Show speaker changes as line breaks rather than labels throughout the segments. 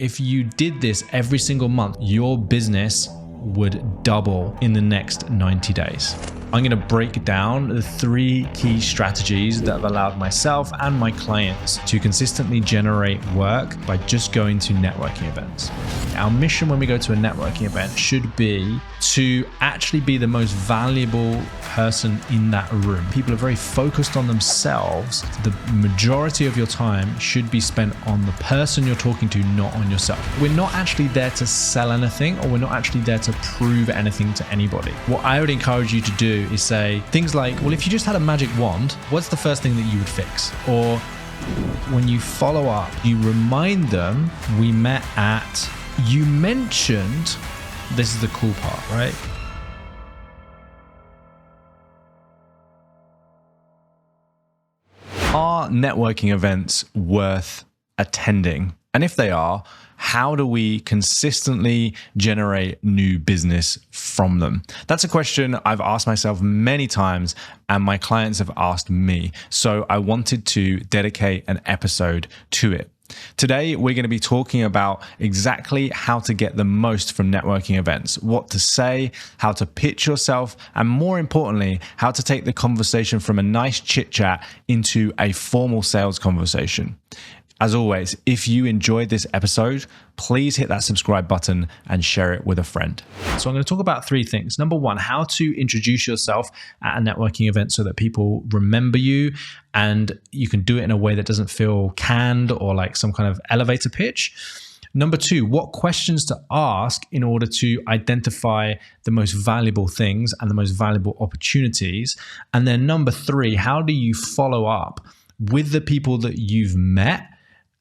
If you did this every single month, your business would double in the next 90 days. I'm going to break down the 3 key strategies that have allowed myself and my clients to consistently generate work by just going to networking events. Our mission when we go to a networking event should be to actually be the most valuable person in that room. People are very focused on themselves. The majority of your time should be spent on the person you're talking to, not on yourself. We're not actually there to sell anything, or we're not actually there to prove anything to anybody. What I would encourage you to do is say things like, well, if you just had a magic wand, what's the first thing that you would fix? Or when you follow up, you remind them, we met at, you mentioned, this is the cool part, right? Are networking events worth attending? And if they are, how do we consistently generate new business from them? That's a question I've asked myself many times, and my clients have asked me. So I wanted to dedicate an episode to it. Today, we're going to be talking about exactly how to get the most from networking events, what to say, how to pitch yourself, and more importantly, how to take the conversation from a nice chit chat into a formal sales conversation. As always, if you enjoyed this episode, please hit that subscribe button and share it with a friend. So I'm going to talk about 3 things. Number 1, how to introduce yourself at a networking event so that people remember you and you can do it in a way that doesn't feel canned or like some kind of elevator pitch. Number 2, what questions to ask in order to identify the most valuable things and the most valuable opportunities. And then number 3, how do you follow up with the people that you've met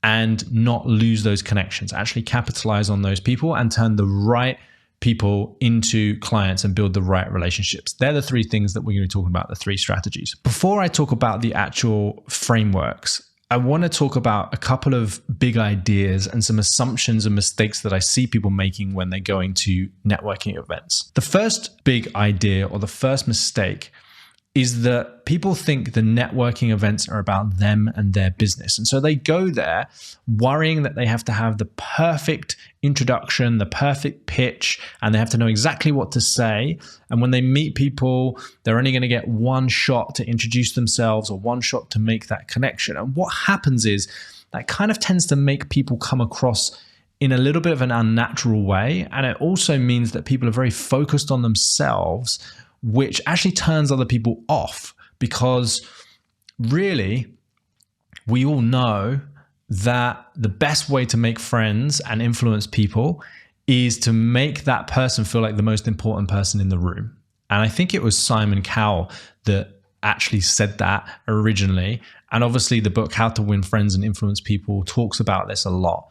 and not lose those connections, actually capitalize on those people and turn the right people into clients and build the right relationships. They're the 3 things that we're going to be talking about, the 3 strategies. Before I talk about the actual frameworks, I want to talk about a couple of big ideas and some assumptions and mistakes that I see people making when they're going to networking events. The first big idea or the first mistake is that people think the networking events are about them and their business. And so they go there worrying that they have to have the perfect introduction, the perfect pitch, and they have to know exactly what to say. And when they meet people, they're only going to get one shot to introduce themselves or one shot to make that connection. And what happens is that kind of tends to make people come across in a little bit of an unnatural way. And it also means that people are very focused on themselves, which actually turns other people off, because really, we all know that the best way to make friends and influence people is to make that person feel like the most important person in the room. And I think it was Simon Cowell that actually said that originally. And obviously the book, How to Win Friends and Influence People, talks about this a lot.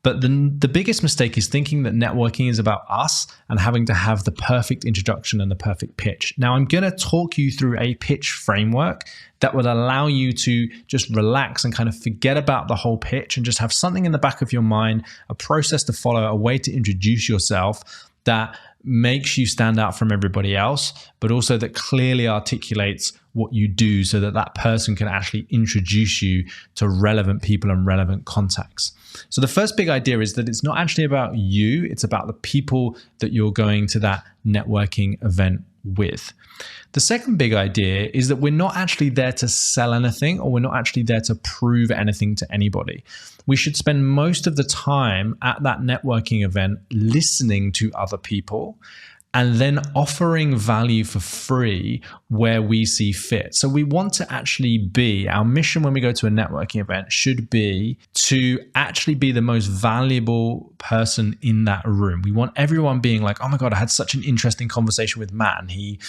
But the biggest mistake is thinking that networking is about us and having to have the perfect introduction and the perfect pitch. Now, I'm going to talk you through a pitch framework that will allow you to just relax and kind of forget about the whole pitch and just have something in the back of your mind, a process to follow, a way to introduce yourself that makes you stand out from everybody else, but also that clearly articulates what you do so that that person can actually introduce you to relevant people and relevant contacts. So the first big idea is that it's not actually about you, it's about the people that you're going to that networking event with. The second big idea is that we're not actually there to sell anything, or we're not actually there to prove anything to anybody. We should spend most of the time at that networking event listening to other people and then offering value for free where we see fit. So we want to actually be, our mission when we go to a networking event should be to actually be the most valuable person in that room. We want everyone being like, oh my God, I had such an interesting conversation with Matt and he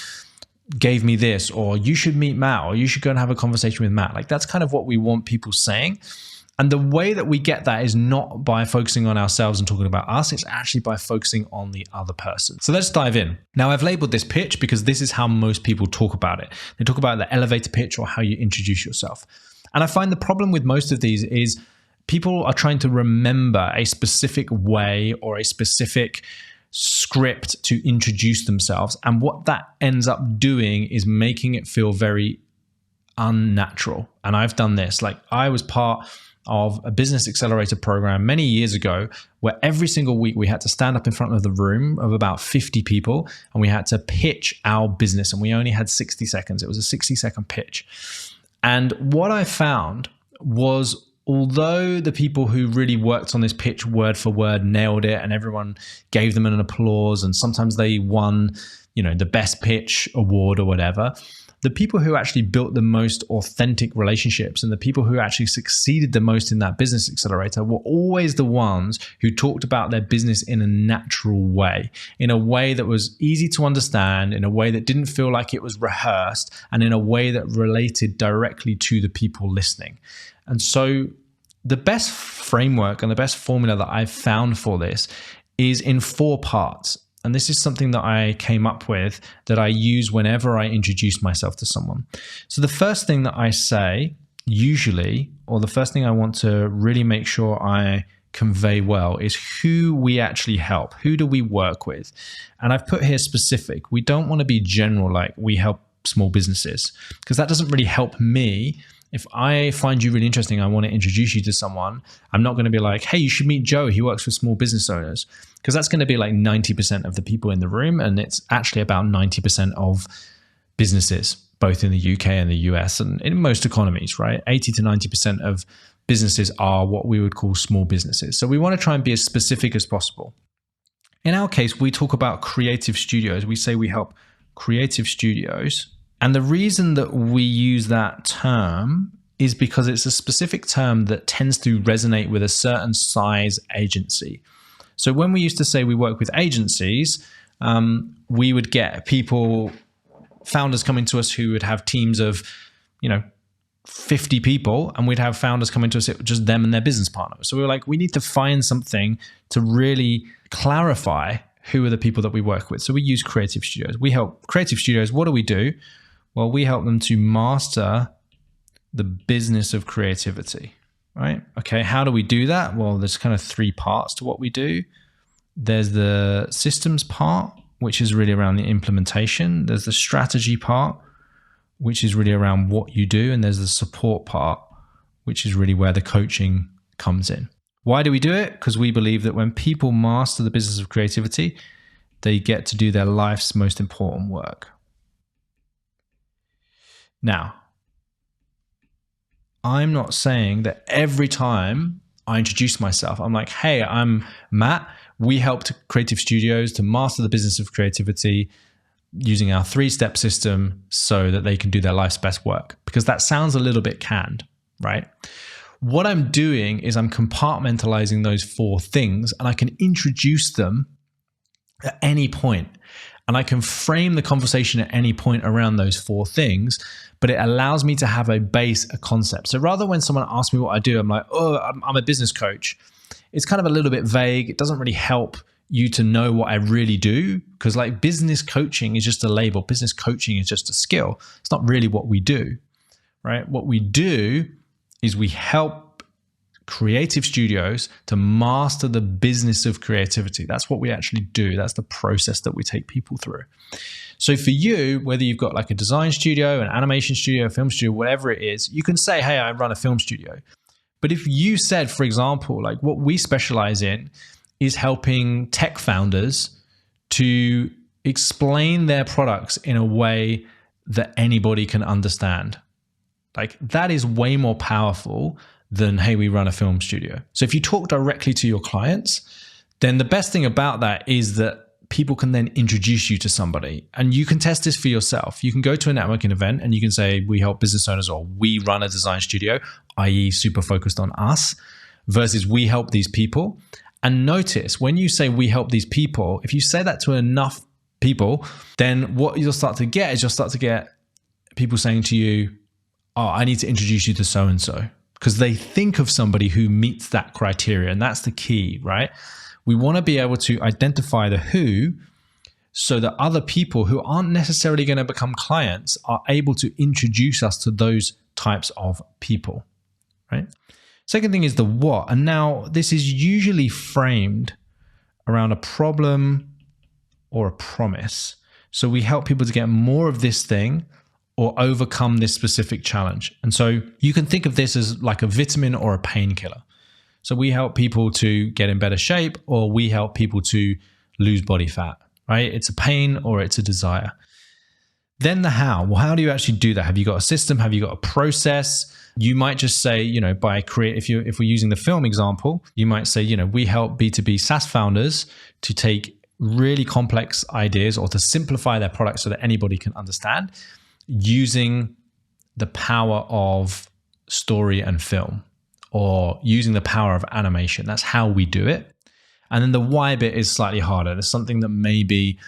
gave me this, or you should meet Matt, or you should go and have a conversation with Matt. Like that's kind of what we want people saying. And the way that we get that is not by focusing on ourselves and talking about us, it's actually by focusing on the other person. So let's dive in. Now, I've labeled this pitch because this is how most people talk about it. They talk about the elevator pitch or how you introduce yourself. And I find the problem with most of these is people are trying to remember a specific way or a specific script to introduce themselves. And what that ends up doing is making it feel very unnatural. And I've done this. Like I was part of a business accelerator program many years ago, where every single week we had to stand up in front of the room of about 50 people and we had to pitch our business, and we only had 60 seconds. It was a 60-second pitch. And what I found was, although the people who really worked on this pitch word for word nailed it and everyone gave them an applause, and sometimes they won, the best pitch award or whatever, the people who actually built the most authentic relationships and the people who actually succeeded the most in that business accelerator were always the ones who talked about their business in a natural way, in a way that was easy to understand, in a way that didn't feel like it was rehearsed, and in a way that related directly to the people listening. And so the best framework and the best formula that I've found for this is in 4 parts. And this is something that I came up with that I use whenever I introduce myself to someone. So the first thing that I say usually, or the first thing I want to really make sure I convey well, is who we actually help. Who do we work with? And I've put here specific. We don't want to be general, like we help small businesses, because that doesn't really help me. If I find you really interesting, I want to introduce you to someone, I'm not going to be like, hey, you should meet Joe. He works with small business owners, because that's going to be like 90% of the people in the room. And it's actually about 90% of businesses, both in the UK and the US and in most economies, right? 80 to 90% of businesses are what we would call small businesses. So we want to try and be as specific as possible. In our case, we talk about creative studios. We say we help creative studios. And the reason that we use that term is because it's a specific term that tends to resonate with a certain size agency. So when we used to say we work with agencies, we would get founders coming to us who would have teams of, 50 people, and we'd have founders coming to us, just them and their business partner. So we were like, we need to find something to really clarify who are the people that we work with. So we use creative studios. We help creative studios. What do we do? Well, we help them to master the business of creativity, right? Okay, how do we do that? Well, there's kind of 3 parts to what we do. There's the systems part, which is really around the implementation. There's the strategy part, which is really around what you do. And there's the support part, which is really where the coaching comes in. Why do we do it? Because we believe that when people master the business of creativity, they get to do their life's most important work. Now, I'm not saying that every time I introduce myself, I'm like, hey, I'm Matt. We helped creative studios to master the business of creativity using our 3-step system so that they can do their life's best work, because that sounds a little bit canned, right? What I'm doing is I'm compartmentalizing those 4 things, and I can introduce them at any point. And I can frame the conversation at any point around those 4 things, but it allows me to have a base, a concept. So rather when someone asks me what I do, I'm like, oh, I'm a business coach. It's kind of a little bit vague. It doesn't really help you to know what I really do, because like business coaching is just a label. Business coaching is just a skill. It's not really what we do, right? What we do is we help creative studios to master the business of creativity. That's what we actually do. That's the process that we take people through. So for you, whether you've got like a design studio, an animation studio, a film studio, whatever it is, you can say, hey, I run a film studio. But if you said, for example, like what we specialize in is helping tech founders to explain their products in a way that anybody can understand. Like that is way more powerful than, hey, we run a film studio. So if you talk directly to your clients, then the best thing about that is that people can then introduce you to somebody, and you can test this for yourself. You can go to a networking event and you can say, we help business owners, or we run a design studio, i.e. super focused on us, versus we help these people. And notice when you say we help these people, if you say that to enough people, then what you'll start to get is you'll start to get people saying to you, oh, I need to introduce you to so-and-so, because they think of somebody who meets that criteria. And that's the key, right? We want to be able to identify the who so that other people who aren't necessarily going to become clients are able to introduce us to those types of people, right? Second thing is the what. And now this is usually framed around a problem or a promise. So we help people to get more of this thing or overcome this specific challenge. And so you can think of this as like a vitamin or a painkiller. So we help people to get in better shape, or we help people to lose body fat, right? It's a pain or it's a desire. Then the how. Well, how do you actually do that? Have you got a system? Have you got a process? You might just say, if we're using the film example, you might say, we help B2B SaaS founders to take really complex ideas or to simplify their products so that anybody can understand using the power of story and film, or using the power of animation. That's how we do it. And then the why bit is slightly harder. There's something that maybe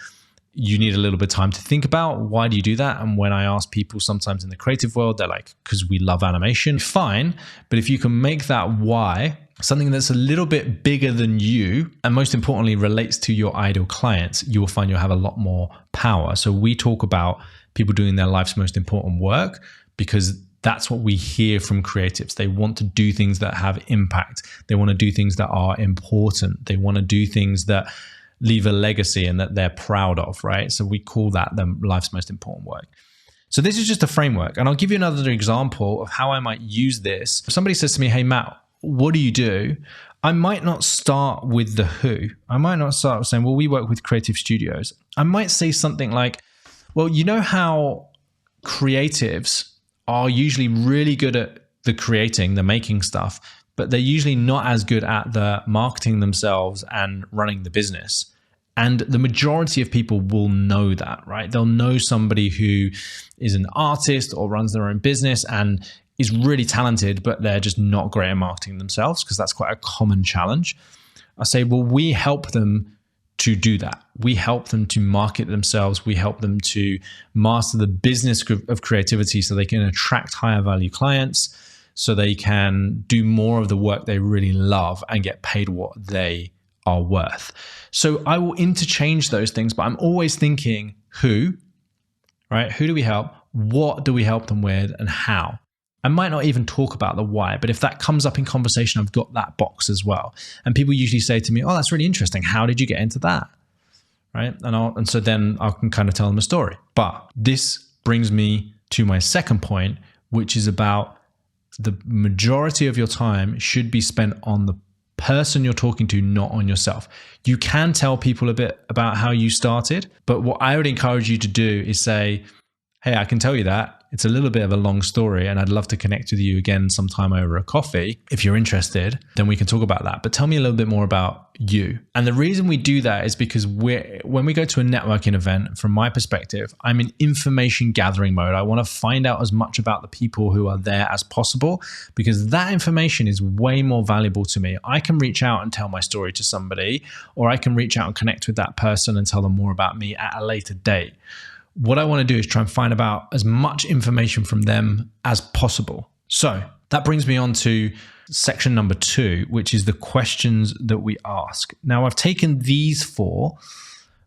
you need a little bit of time to think about. Why do you do that? And when I ask people sometimes in the creative world, they're like, because we love animation. Fine. But if you can make that why something that's a little bit bigger than you, and most importantly, relates to your ideal clients, you will find you'll have a lot more power. So we talk about people doing their life's most important work because that's what we hear from creatives. They want to do things that have impact. They want to do things that are important. They want to do things that leave a legacy and that they're proud of, right? So we call that the life's most important work. So this is just a framework. And I'll give you another example of how I might use this. If somebody says to me, hey, Matt, what do you do? I might not start with the who. I might not start with saying, well, we work with creative studios. I might say something like, well, you know how creatives are usually really good at the making stuff, but they're usually not as good at the marketing themselves and running the business. And the majority of people will know that, right? They'll know somebody who is an artist or runs their own business and is really talented, but they're just not great at marketing themselves, because that's quite a common challenge. I say, well, we help them to do that. We help them to market themselves. We help them to master the business of creativity so they can attract higher value clients, so they can do more of the work they really love and get paid what they are worth. So I will interchange those things, but I'm always thinking who, right? Who do we help? What do we help them with, and how? I might not even talk about the why, but if that comes up in conversation, I've got that box as well. And people usually say to me, oh, that's really interesting. How did you get into that? Right? And so then I can kind of tell them a story. But this brings me to my second point, which is about the majority of your time should be spent on the person you're talking to, not on yourself. You can tell people a bit about how you started, but what I would encourage you to do is say, hey, I can tell you that. It's a little bit of a long story, and I'd love to connect with you again sometime over a coffee. If you're interested, then we can talk about that. But tell me a little bit more about you. And the reason we do that is because when we go to a networking event, from my perspective, I'm in information gathering mode. I want to find out as much about the people who are there as possible, because that information is way more valuable to me. I can reach out and tell my story to somebody, or I can reach out and connect with that person and tell them more about me at a later date. What I want to do is try and find about as much information from them as possible. So that brings me on to section number 2, which is the questions that we ask. Now, I've taken these 4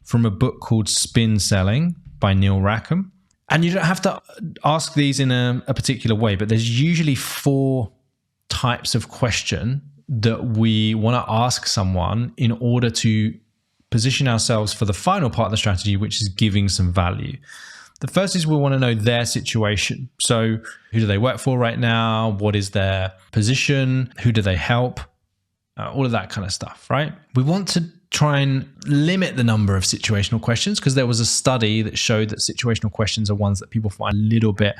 from a book called Spin Selling by Neil Rackham. And you don't have to ask these in a particular way, but there's usually 4 types of question that we want to ask someone in order to position ourselves for the final part of the strategy, which is giving some value. The first is we want to know their situation. So who do they work for right now? What is their position? Who do they help? All of that kind of stuff, right? We want to try and limit the number of situational questions, because there was a study that showed that situational questions are ones that people find a little bit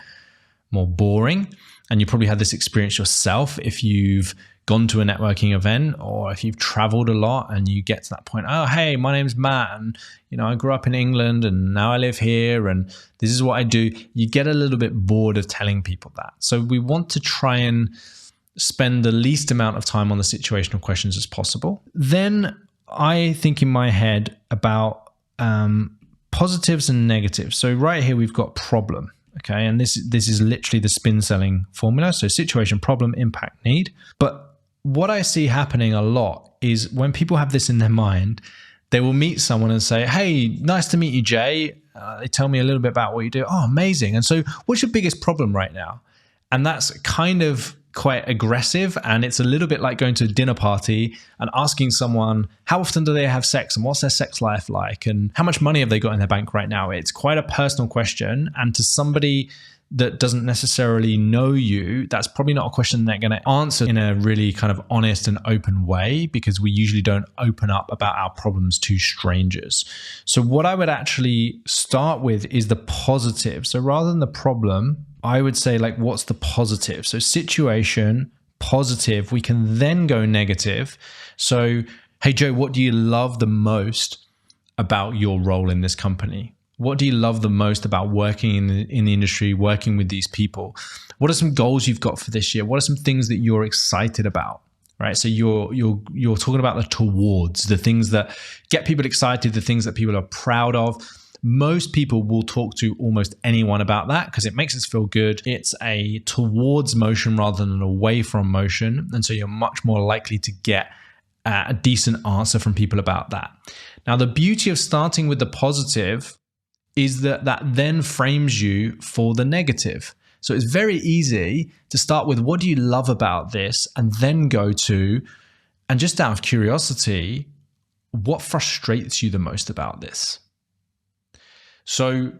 more boring. And you probably had this experience yourself if you've gone to a networking event, or if you've traveled a lot and you get to that point, oh, hey, my name's Matt, and I grew up in England and now I live here and this is what I do. You get a little bit bored of telling people that. So we want to try and spend the least amount of time on the situational questions as possible. Then I think in my head about positives and negatives. So right here we've got problem. Okay, and this is literally the spin selling formula. So situation, problem, impact, need. But what I see happening a lot is when people have this in their mind, they will meet someone and say, hey, nice to meet you, Jay. They tell me a little bit about what you do. Oh, amazing. And so what's your biggest problem right now? And that's kind of quite aggressive, and it's a little bit like going to a dinner party and asking someone how often do they have sex and what's their sex life like and how much money have they got in their bank right now. It's quite a personal question, and to somebody that doesn't necessarily know you, that's probably not a question they're going to answer in a really kind of honest and open way, because we usually don't open up about our problems to strangers. So what I would actually start with is the positive. So rather than the problem, I would say, like, what's the positive? So situation, positive. We can then go negative. So, hey, Joe, what do you love the most about your role in this company? What do you love the most about working in the industry, working with these people? What are some goals you've got for this year? What are some things that you're excited about? Right? So you're talking about the towards, the things that get people excited, the things that people are proud of. Most people will talk to almost anyone about that because it makes us feel good. It's a towards motion rather than an away from motion. And so you're much more likely to get a decent answer from people about that. Now, the beauty of starting with the positive is that then frames you for the negative. So it's very easy to start with, what do you love about this? And then go to, and just out of curiosity, what frustrates you the most about this? So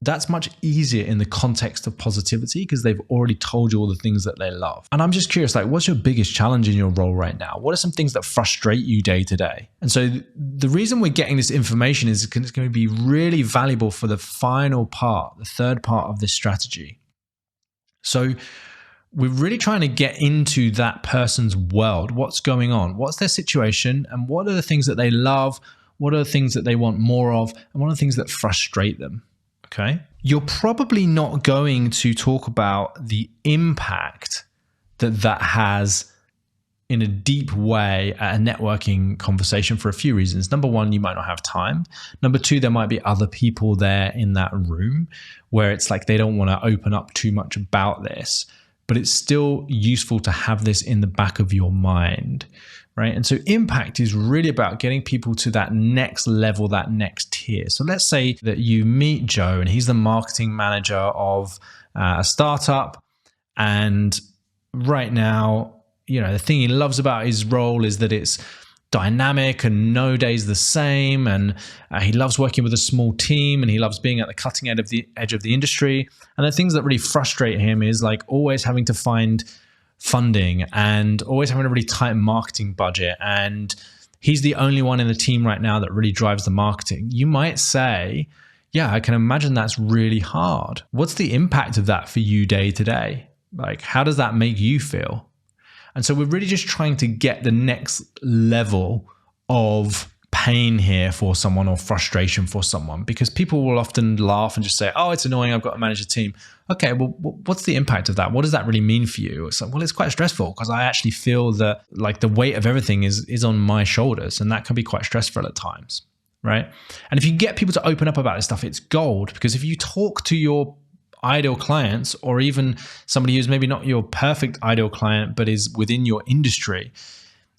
that's much easier in the context of positivity because they've already told you all the things that they love. And I'm just curious, like, what's your biggest challenge in your role right now? What are some things that frustrate you day to day? And so the reason we're getting this information is because it's going to be really valuable for the final part, the third part of this strategy. So we're really trying to get into that person's world. What's going on? What's their situation? And what are the things that they love? What are the things that they want more of? And what are the things that frustrate them? Okay. You're probably not going to talk about the impact that has in a deep way at a networking conversation for a few reasons. Number one, you might not have time. Number two, there might be other people there in that room where it's like they don't want to open up too much about this, but it's still useful to have this in the back of your mind. Right. And so impact is really about getting people to that next level, that next tier. So let's say that you meet Joe and he's the marketing manager of a startup. And right now, the thing he loves about his role is that it's dynamic and no day's the same. And he loves working with a small team and he loves being at the cutting edge of the industry. And the things that really frustrate him is like always having to find funding and always having a really tight marketing budget. And he's the only one in the team right now that really drives the marketing. You might say, yeah, I can imagine that's really hard. What's the impact of that for you day to day? Like, how does that make you feel? And so we're really just trying to get the next level of pain here for someone or frustration for someone, because people will often laugh and just say, oh, it's annoying, I've got to manage a team. Okay, well, what's the impact of that? What does that really mean for you? It's like, well, it's quite stressful because I actually feel that like the weight of everything is on my shoulders, and that can be quite stressful at times, right? And if you get people to open up about this stuff, it's gold, because if you talk to your ideal clients, or even somebody who's maybe not your perfect ideal client, but is within your industry,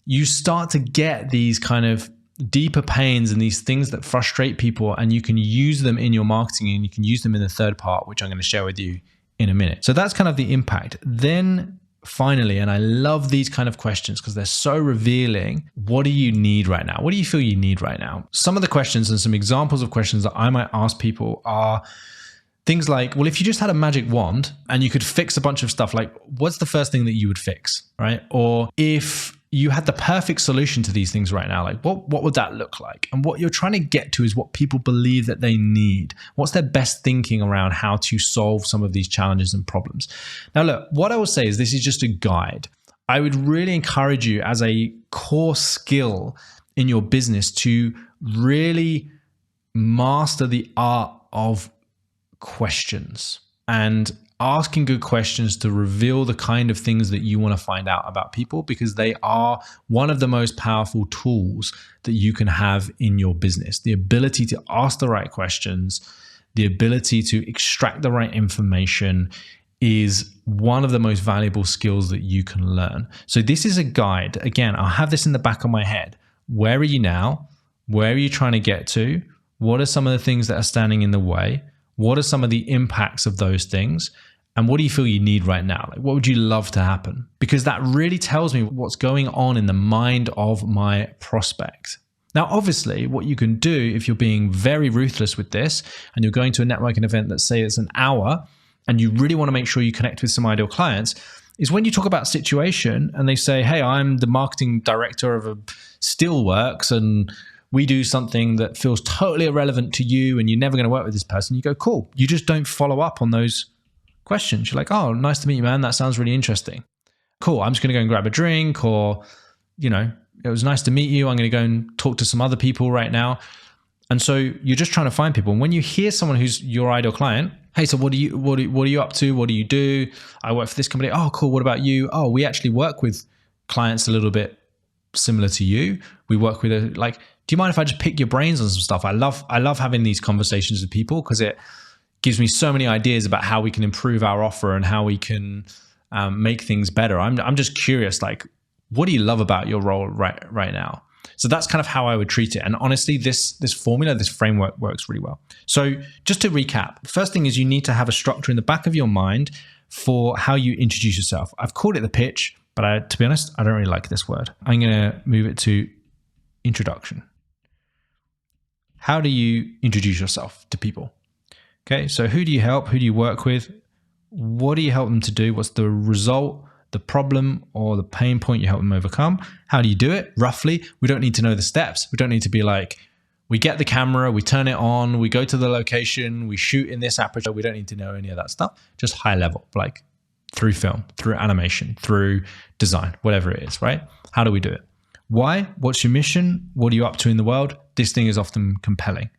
you start to get these kind of deeper pains and these things that frustrate people, and you can use them in your marketing and you can use them in the third part, which I'm going to share with you in a minute. So that's kind of the impact. Then finally, and I love these kind of questions because they're so revealing, what do you need right now? What do you feel you need right now? Some of the questions and some examples of questions that I might ask people are things like, well, if you just had a magic wand and you could fix a bunch of stuff, like what's the first thing that you would fix, right? Or if you had the perfect solution to these things right now, like what would that look like? And what you're trying to get to is what people believe that they need. What's their best thinking around how to solve some of these challenges and problems? Now, look, what I will say is this is just a guide. I would really encourage you as a core skill in your business to really master the art of questions and asking good questions to reveal the kind of things that you want to find out about people, because they are one of the most powerful tools that you can have in your business. The ability to ask the right questions, the ability to extract the right information is one of the most valuable skills that you can learn. So this is a guide. Again, I'll have this in the back of my head. Where are you now? Where are you trying to get to? What are some of the things that are standing in the way? What are some of the impacts of those things? And what do you feel you need right now? Like, what would you love to happen? Because that really tells me what's going on in the mind of my prospect. Now, obviously, what you can do if you're being very ruthless with this and you're going to a networking event that say it's an hour and you really want to make sure you connect with some ideal clients, is when you talk about situation and they say, hey, I'm the marketing director of a steelworks and we do something that feels totally irrelevant to you and you're never going to work with this person. You go, cool. You just don't follow up on those questions. You're like, oh, nice to meet you, man. That sounds really interesting. Cool. I'm just going to go and grab a drink, or, it was nice to meet you. I'm going to go and talk to some other people right now. And so you're just trying to find people. And when you hear someone who's your ideal client, hey, so what are you up to? What do you do? I work for this company. Oh, cool. What about you? Oh, we actually work with clients a little bit similar to you. We work with do you mind if I just pick your brains on some stuff? I love having these conversations with people because it gives me so many ideas about how we can improve our offer and how we can make things better. I'm just curious, what do you love about your role right now? So that's kind of how I would treat it. And honestly, this formula, this framework works really well. So just to recap, the first thing is you need to have a structure in the back of your mind for how you introduce yourself. I've called it the pitch, but to be honest, I don't really like this word. I'm going to move it to introduction. How do you introduce yourself to people? Okay, so who do you help? Who do you work with? What do you help them to do? What's the result, the problem, or the pain point you help them overcome? How do you do it? Roughly, we don't need to know the steps. We don't need to be like, we get the camera, we turn it on, we go to the location, we shoot in this aperture. We don't need to know any of that stuff. Just high level, like through film, through animation, through design, whatever it is, right? How do we do it? Why? What's your mission? What are you up to in the world? This thing is often compelling.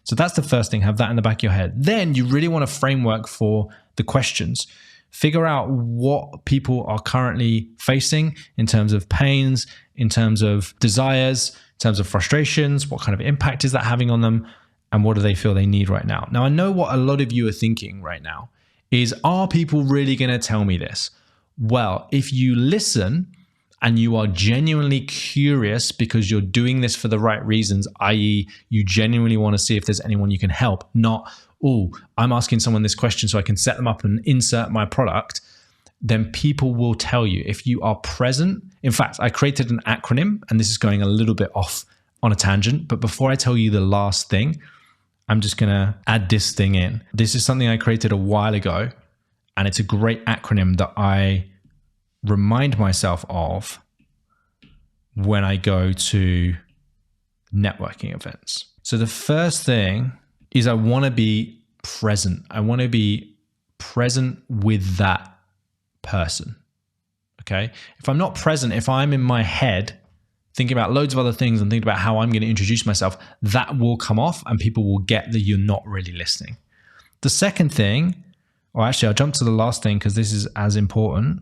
So that's the first thing. Have that in the back of your head. Then you really want a framework for the questions. Figure out what people are currently facing in terms of pains, in terms of desires, in terms of frustrations. What kind of impact is that having on them? And what do they feel they need right now? Now, I know what a lot of you are thinking right now is, are people really going to tell me this? Well, if you listen and you are genuinely curious because you're doing this for the right reasons, i.e. you genuinely want to see if there's anyone you can help, not, oh, I'm asking someone this question so I can set them up and insert my product, then people will tell you. If you are present, in fact, I created an acronym, and this is going a little bit off on a tangent, but before I tell you the last thing, I'm just going to add this thing in. This is something I created a while ago, and it's a great acronym that I remind myself of when I go to networking events. So the first thing is I want to be present. I want to be present with that person. Okay. If I'm not present, if I'm in my head thinking about loads of other things and thinking about how I'm going to introduce myself, that will come off and people will get that you're not really listening. The second thing, or actually I'll jump to the last thing because this is as important,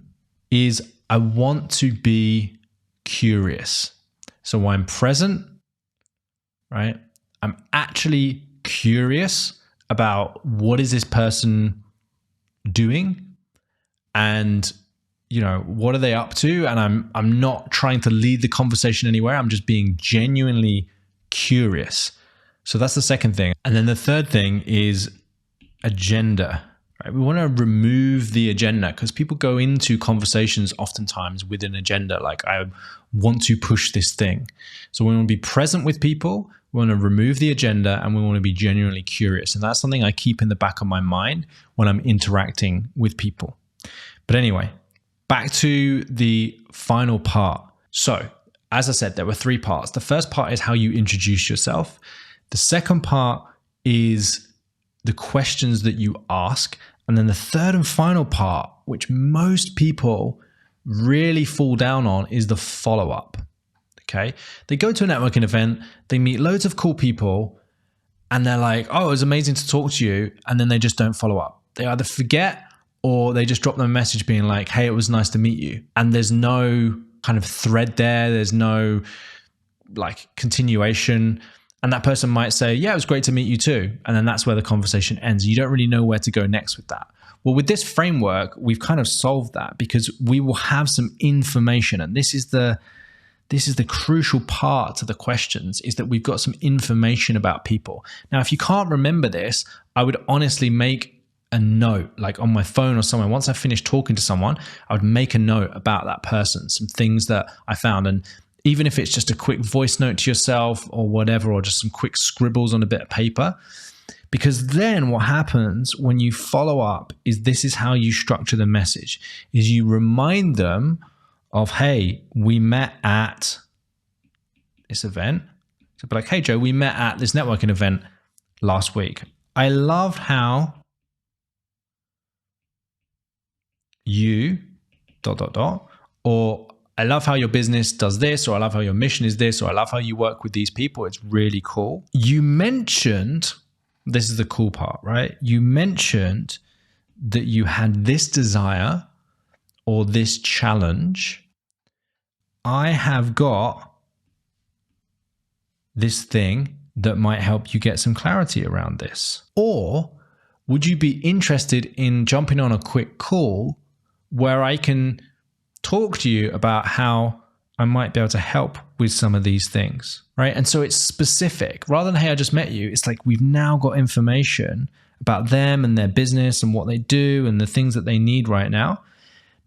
is I want to be curious. So when I'm present, right, I'm actually curious about what is this person doing and, what are they up to? And I'm not trying to lead the conversation anywhere. I'm just being genuinely curious. So that's the second thing. And then the third thing is agenda. Right? We want to remove the agenda because people go into conversations oftentimes with an agenda, like I want to push this thing. So we want to be present with people, we want to remove the agenda, and we want to be genuinely curious. And that's something I keep in the back of my mind when I'm interacting with people. But anyway, back to the final part. So as I said, there were 3 parts. The first part is how you introduce yourself. The second part is the questions that you ask. And then the third and final part, which most people really fall down on, is the follow-up. Okay. They go to a networking event, they meet loads of cool people, and they're like, oh, it was amazing to talk to you. And then they just don't follow up. They either forget or they just drop them a message being like, hey, it was nice to meet you. And there's no kind of thread there. There's no continuation. And that person might say, yeah, it was great to meet you too. And then that's where the conversation ends. You don't really know where to go next with that. Well, with this framework, we've kind of solved that because we will have some information. And this is the crucial part to the questions, is that we've got some information about people. Now, if you can't remember this, I would honestly make a note, like on my phone or somewhere. Once I finished talking to someone, I would make a note about that person, some things that I found. And even if it's just a quick voice note to yourself or whatever, or just some quick scribbles on a bit of paper, because then what happens when you follow up is this is how you structure the message, is you remind them of, hey, we met at this event. So be like, hey, Joe, we met at this networking event last week. I loved how you ... or I love how your business does this, or I love how your mission is this, or I love how you work with these people. It's really cool. You mentioned, this is the cool part, right? You mentioned that you had this desire or this challenge. I have got this thing that might help you get some clarity around this. Or would you be interested in jumping on a quick call where I can talk to you about how I might be able to help with some of these things, right? And so it's specific. Rather than, hey, I just met you, it's like we've now got information about them and their business and what they do and the things that they need right now.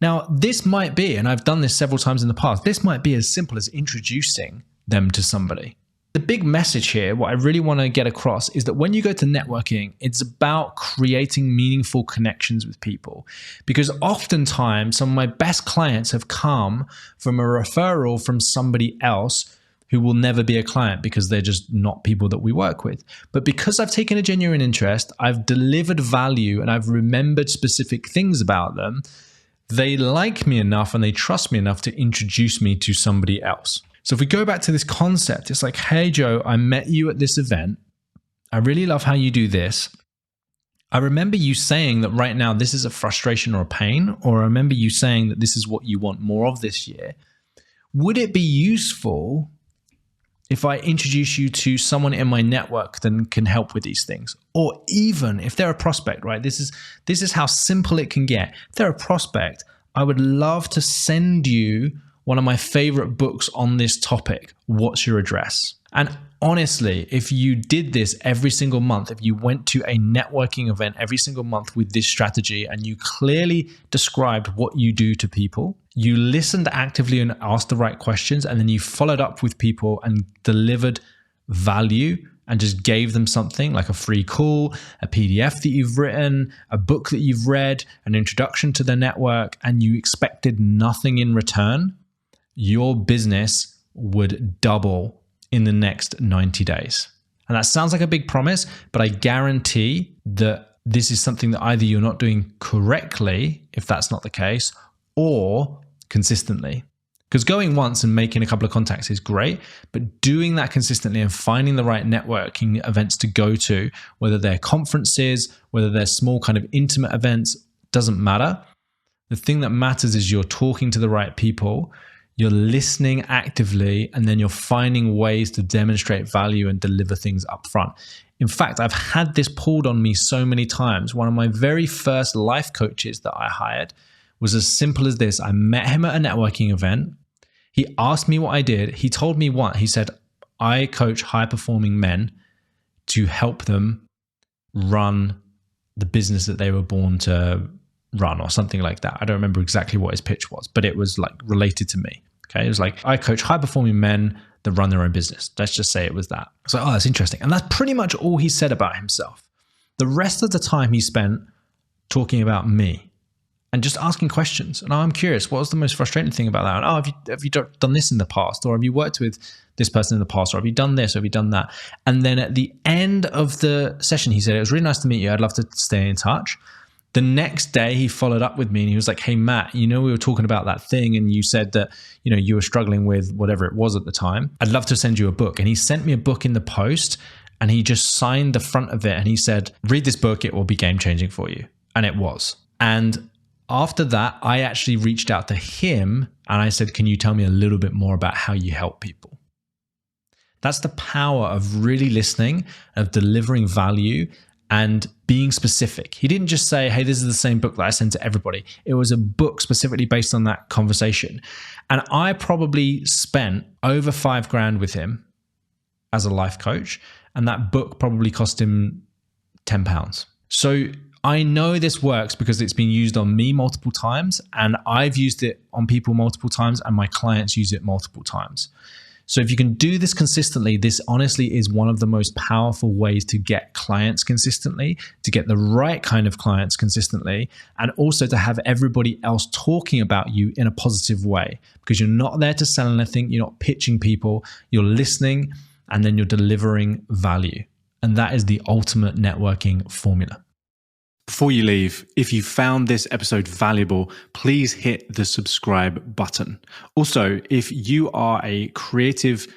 Now, this might be, and I've done this several times in the past, this might be as simple as introducing them to somebody. The big message here, what I really want to get across, is that when you go to networking, it's about creating meaningful connections with people. Because oftentimes, some of my best clients have come from a referral from somebody else who will never be a client because they're just not people that we work with. But because I've taken a genuine interest, I've delivered value, and I've remembered specific things about them, they like me enough and they trust me enough to introduce me to somebody else. So if we go back to this concept, it's like, hey, Joe, I met you at this event. I really love how you do this. I remember you saying that right now this is a frustration or a pain, or I remember you saying that this is what you want more of this year. Would it be useful if I introduce you to someone in my network that can help with these things? Or even if they're a prospect, right? This is how simple it can get. If they're a prospect, I would love to send you one of my favorite books on this topic. What's your address? And honestly, if you did this every single month, if you went to a networking event every single month with this strategy and you clearly described what you do to people, you listened actively and asked the right questions, and then you followed up with people and delivered value and just gave them something like a free call, a PDF that you've written, a book that you've read, an introduction to the network, and you expected nothing in return, your business would double in the next 90 days. And that sounds like a big promise, but I guarantee that this is something that either you're not doing correctly, if that's not the case, or consistently. Because going once and making a couple of contacts is great, but doing that consistently and finding the right networking events to go to, whether they're conferences, whether they're small kind of intimate events, doesn't matter. The thing that matters is you're talking to the right people, you're listening actively, and then you're finding ways to demonstrate value and deliver things up front. In fact, I've had this pulled on me so many times. One of my very first life coaches that I hired was as simple as this. I met him at a networking event. He asked me what I did. He told me what. He said, I coach high-performing men to help them run the business that they were born to run, or something like that. I don't remember exactly what his pitch was, but it was like related to me. Okay. It was like, I coach high-performing men that run their own business. Let's just say it was that. I was like, oh, that's interesting. And that's pretty much all he said about himself. The rest of the time he spent talking about me and just asking questions. And I'm curious, what was the most frustrating thing about that? And, have you done this in the past? Or have you worked with this person in the past? Or have you done this? Or have you done that? And then at the end of the session, he said, it was really nice to meet you. I'd love to stay in touch. The next day he followed up with me and he was like, hey, Matt, we were talking about that thing and you said that, you were struggling with whatever it was at the time. I'd love to send you a book. And he sent me a book in the post and he just signed the front of it. And he said, read this book. It will be game changing for you. And it was. And after that, I actually reached out to him and I said, can you tell me a little bit more about how you help people? That's the power of really listening, of delivering value and being specific. He didn't just say, hey, this is the same book that I sent to everybody. It was a book specifically based on that conversation. And I probably spent over $5,000 with him as a life coach. And that book probably cost him £10. So I know this works because it's been used on me multiple times, and I've used it on people multiple times, and my clients use it multiple times. So if you can do this consistently, this honestly is one of the most powerful ways to get clients consistently, to get the right kind of clients consistently, and also to have everybody else talking about you in a positive way, because you're not there to sell anything, you're not pitching people, you're listening, and then you're delivering value. And that is the ultimate networking formula. Before you leave, if you found this episode valuable, please hit the subscribe button. Also, if you are a creative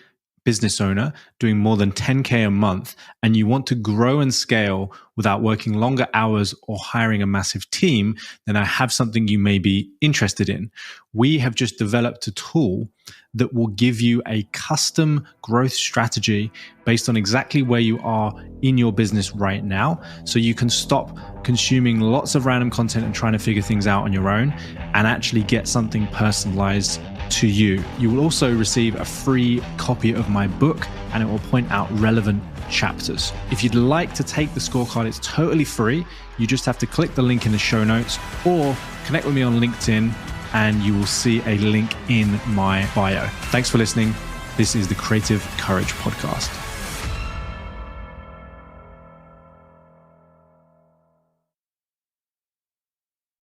business owner doing more than 10K a month and you want to grow and scale without working longer hours or hiring a massive team, then I have something you may be interested in. We have just developed a tool that will give you a custom growth strategy based on exactly where you are in your business right now. So you can stop consuming lots of random content and trying to figure things out on your own and actually get something personalized to you. You will also receive a free copy of my book, and it will point out relevant chapters. If you'd like to take the scorecard, it's totally free. You just have to click the link in the show notes or connect with me on LinkedIn, and you will see a link in my bio. Thanks for listening. This is the Creative Courage Podcast.